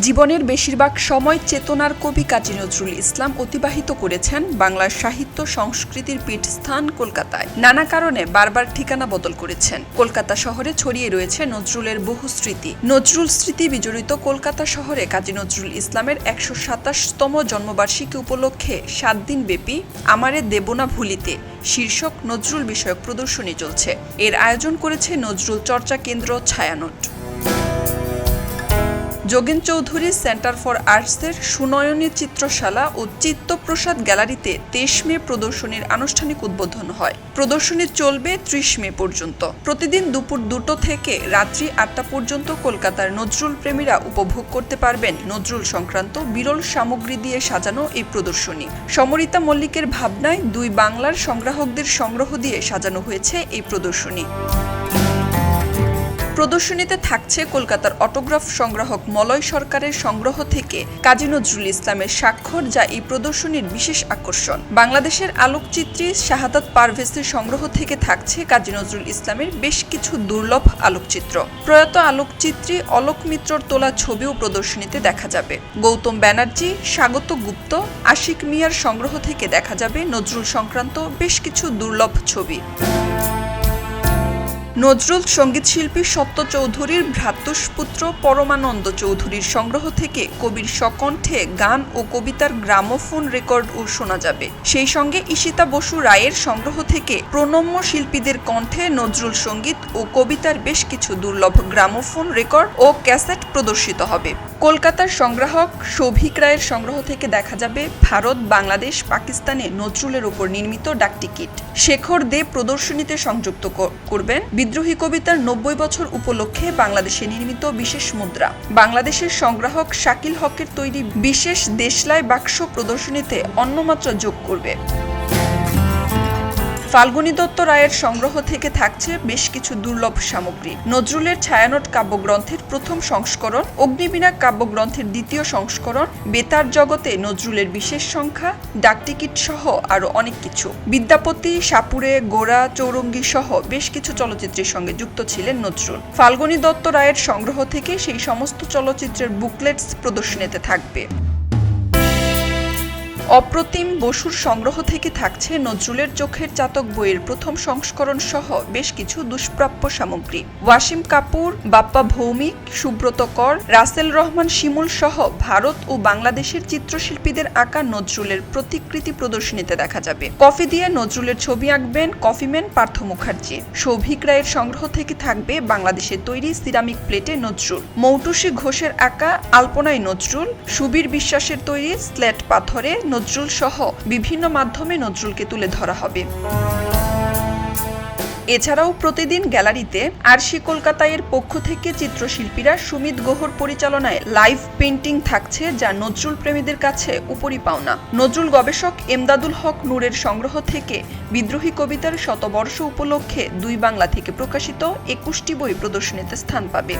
জীবনের বেশিরভাগ সময় চেতনার কবি কাজী নজরুল ইসলাম অতিবাহিত করেছেন বাংলার সাহিত্য সংস্কৃতির পীঠস্থান কলকাতায়। নানা কারণে বারবার ঠিকানা বদল করেছেন। কলকাতা শহরে ছড়িয়ে রয়েছে নজরুলের বহু স্মৃতি। নজরুল স্মৃতি বিজড়িত কলকাতা শহরে কাজী নজরুল ইসলামের ১২৭তম জন্মবার্ষিকী উপলক্ষে ৭ দিন ব্যাপী আমারে দেব না ভুলিতে শীর্ষক নজরুল বিষয়ক প্রদর্শনী চলছে। এর আয়োজন করেছে নজরুল চর্চা কেন্দ্র ছায়ানট। যোগেন চৌধুরী সেন্টার ফর আর্টসের সুনয়নী চিত্রশালা ও চিত্তপ্রসাদ গ্যালারিতে ২৩ মে প্রদর্শনীর আনুষ্ঠানিক উদ্বোধন হয়। প্রদর্শনী চলবে ৩০ মে পর্যন্ত। প্রতিদিন দুপুর ২টো থেকে রাত্রি ৮টা পর্যন্ত কলকাতার নজরুল প্রেমীরা উপভোগ করতে পারবেন নজরুল সংক্রান্ত বিরল সামগ্রী দিয়ে সাজানো এই প্রদর্শনী। সমরিতা মল্লিকের ভাবনায় দুই বাংলার সংগ্রাহকদের সংগ্রহ দিয়ে সাজানো হয়েছে এই প্রদর্শনী। প্রদর্শনীতে থাকছে কলকাতার অটোগ্রাফ সংগ্রাহক মলয় সরকারের সংগ্রহ থেকে কাজী নজরুল ইসলামের স্বাক্ষর, যা এই প্রদর্শনীর বিশেষ আকর্ষণ। বাংলাদেশের আলোকচিত্রী শাহাদাত পারভেজের সংগ্রহ থেকে থাকছে কাজী নজরুল ইসলামের বেশ কিছু দুর্লভ আলোকচিত্র। প্রয়াত আলোকচিত্রী অলোক মিত্রর তোলা ছবিও প্রদর্শনীতে দেখা যাবে। গৌতম ব্যানার্জি, স্বাগত গুপ্ত, আশিক মিয়ার সংগ্রহ থেকে দেখা যাবে নজরুল সংক্রান্ত বেশ কিছু দুর্লভ ছবি। নজরুল সঙ্গীতশিল্পী সত্য চৌধুরীর ভ্রাতুষ্পুত্র পরমানন্দ চৌধুরীর সংগ্রহ থেকে কবির স্বকণ্ঠে গান ও কবিতার গ্রামোফোন রেকর্ডও শোনা যাবে। সেই সঙ্গে ঈশিতা বসু রায়ের সংগ্রহ থেকে প্রণম্য শিল্পীদের কণ্ঠে নজরুল সঙ্গীত ও কবিতার বেশ কিছু দুর্লভ গ্রামোফোন রেকর্ড ও ক্যাসেট প্রদর্শিত হবে। কলকাতার সংগ্রাহক সৌভিক রায়ের সংগ্রহ থেকে দেখা যাবে ভারত, বাংলাদেশ, পাকিস্তানে নজরুলের উপর নির্মিত ডাকটিকিট। শেখর দে প্রদর্শনীতে সংযুক্ত করবেন বিদ্রোহী কবিতার ৯০ বছর উপলক্ষে বাংলাদেশে নির্মিত বিশেষ মুদ্রা। বাংলাদেশের সংগ্রাহক শাকিল হকের তৈরি বিশেষ দেশলাই বাক্স প্রদর্শনীতে অন্যমাত্রা যোগ করবে। ফাল্গুনী দত্ত রায়ের সংগ্রহ থেকে থাকছে বেশ কিছু দুর্লভ সামগ্রী। নজরুলের ছায়ানট কাব্যগ্রন্থের প্রথম সংস্করণ, অগ্নিবীণা কাব্যগ্রন্থের দ্বিতীয় সংস্করণ, বেতার জগতে নজরুলের বিশেষ সংখ্যা, ডাকটিকিট সহ আরও অনেক কিছু। বিদ্যাপতি, সাপুড়ে, গোরা, চৌরঙ্গী সহ বেশ কিছু চলচ্চিত্রের সঙ্গে যুক্ত ছিলেন নজরুল। ফাল্গুনী দত্ত রায়ের সংগ্রহ থেকে সেই সমস্ত চলচ্চিত্রের বুকলেটস প্রদর্শনীতে থাকবে। অপ্রতিম বসুর সংগ্রহ থেকে থাকছে নজরুলের চোখের চাতক বইয়ের প্রথম সংস্করণ সহ বেশ কিছু দুষ্প্রাপ্য সামগ্রী। ওয়াসিম কাপুর, বাপ্পা ভৌমিক, সুব্রত কর, রাসেল রহমান শিমুল সহ ভারত ও বাংলাদেশের চিত্রশিল্পীদের আঁকা নজরুলের প্রতিকৃতি প্রদর্শনীতে দেখা যাবে। কফি দিয়ে নজরুলের ছবি আঁকবেন কফিম্যান পার্থ মুখার্জি। সৌভিক রায়ের সংগ্রহ থেকে থাকবে বাংলাদেশের তৈরি সিরামিক প্লেটে নজরুল। মৌটুসী ঘোষের আঁকা আলপনায় নজরুল, সুবীর বিশ্বাসের তৈরি স্লেট পাথরে নজরুল সহ বিভিন্ন মাধ্যমে নজরুলকে তুলে ধরা হবে। এছাড়াও প্রতিদিন গ্যালারিতে আরশি কলকাতায়ের পক্ষ থেকে চিত্রশিল্পীরা সুমিত গুহর পরিচালনায় লাইভ পেইন্টিং থাকছে, যা নজরুল প্রেমীদের কাছে উপরি পাওনা। নজরুল গবেষক এমদাদুল হক নূরের সংগ্রহ থেকে বিদ্রোহী কবিতার শতবর্ষ উপলক্ষে দুই বাংলা থেকে প্রকাশিত ২১টি বই প্রদর্শনীতে স্থান পাবে।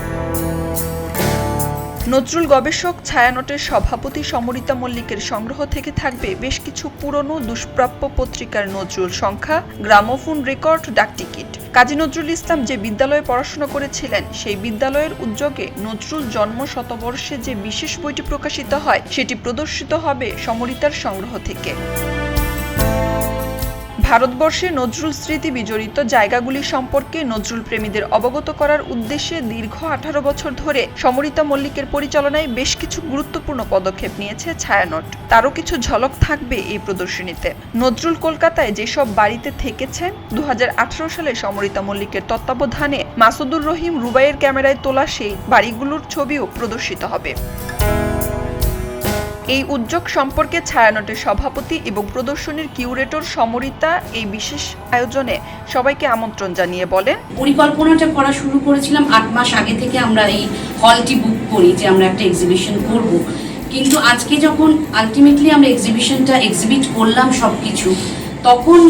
নজরুল গবেষক ছায়ানটের সভাপতি সমরিতা মল্লিকের সংগ্রহ থেকে থাকবে বেশ কিছু পুরনো দুষ্প্রাপ্য পত্রিকার নজরুল সংখ্যা, গ্রামোফোন রেকর্ড, ডাকটিকিট। কাজী নজরুল ইসলাম যে বিদ্যালয়ে পড়াশোনা করেছিলেন, সেই বিদ্যালয়ের উদ্যোগে নজরুল জন্ম শতবর্ষে যে বিশেষ বইটি প্রকাশিত হয়, সেটি প্রদর্শিত হবে সমরিতার সংগ্রহ থেকে। ভারতবর্ষে নজরুল স্মৃতি বিজড়িত জায়গাগুলি সম্পর্কে নজরুল প্রেমীদের অবগত করার উদ্দেশ্যে দীর্ঘ ১৮ বছর ধরে সমরিতা মল্লিকের পরিচালনায় বেশ কিছু গুরুত্বপূর্ণ পদক্ষেপ নিয়েছে ছায়ানট। তারও কিছু ঝলক থাকবে এই প্রদর্শনীতে। নজরুল কলকাতায় যেসব বাড়িতে থেকেছেন, ২০১৮ সালে সমরিতা মল্লিকের তত্ত্বাবধানে মাসুদুর রহিম রুবাইয়ের ক্যামেরায় তোলা সেই বাড়িগুলোর ছবিও প্রদর্শিত হবে। এই উদ্যোগ সম্পর্কে ছায়ানটের সভাপতি এবং প্রদর্শনীর কিউরেটর সমরিতা এই বিশেষ আয়োজনে সবাইকে আমন্ত্রণ জানিয়ে বলেন, পরিকল্পনাটা করা শুরু করেছিলাম ৮ মাস আগে থেকে। আমরা এই হলটি বুক করি যে আমরা একটা এক্সিবিশন করব, কিন্তু আজকে যখন আলটিমেটলি আমরা এক্সিবিশনটা এক্সিবিট করলাম সবকিছু, তখন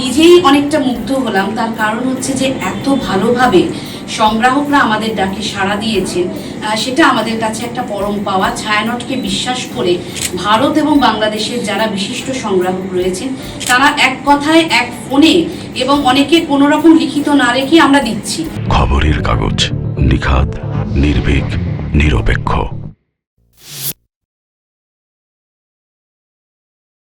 নিজেই অনেকটা মুগ্ধ হলাম। তার কারণ হচ্ছে যে এত ভালোভাবে সংগ্রাহকরা আমাদের ডাকে সাড়া দিয়েছেন, সেটা আমাদের কাছে একটা পরম পাওয়া। ছায়ানটকে বিশ্বাস করে ভারত এবং বাংলাদেশের যারা বিশিষ্ট সংগ্রাহক রয়েছেন, তারা এক কথায় এক ফোনে এবং অনেকে কোনো রকম লিখিত না রেখে আমরা দিচ্ছি। খবরের কাগজ, নিখাত, নির্ভীক, নিরপেক্ষ।